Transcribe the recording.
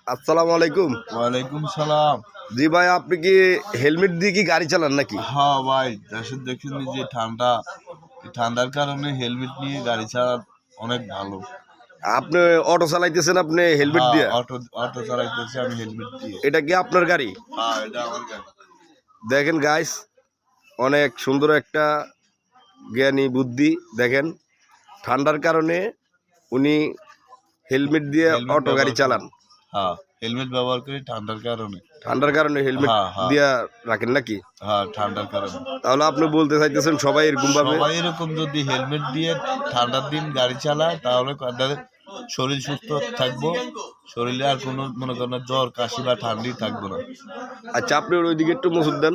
আসসালামু আলাইকুম। ওয়ালাইকুম সালাম। জি ভাই, আপনি কি হেলমেট দিয়ে কি গাড়ি চালান নাকি? হ্যাঁ ভাই, দেশের দেখছেন যে ঠান্ডা, ঠান্ডার কারণে হেলমেট নিয়ে গাড়ি চালা অনেক ভালো। আপনি অটো চালাইতেছেন, আপনি হেলমেট হ্যাঁ, দিয়ে? অটো অটো চালাইতেছি আমি হেলমেট দিয়ে। এটা কি আপনার গাড়ি? হ্যাঁ, এটা আমার গাড়ি। দেখেন গাইস, অনেক সুন্দর একটা জ্ঞানী বুদ্ধি। দেখেন, ঠান্ডার কারণে উনি হেলমেট দিয়ে হেলমেট অটো গাড়ি ব্যবহার করি। চালান। হ্যাঁ, হেলমেট ব্যবহার করি ঠান্ডার কারণে। ঠান্ডার কারণে হেলমেট হ্যাঁ হ্যাঁ দিয়া রাখেন নাকি? হ্যাঁ, ঠান্ডার কারণে। তাহলে আপনি বলতে চাইতেছেন সবাই এরকম ভাবে? সবাই এরকম যদি হেলমেট দিয়ে ঠান্ডার দিন গাড়ি চালায় তাহলে তাদের শরীর সুস্থ থাকবো, শরীরে আর কোনো মনে করেন জ্বর কাশি বা ঠান্ডি থাকবো না। আচ্ছা, আপনি ওইদিকে একটু মুসুর দেন।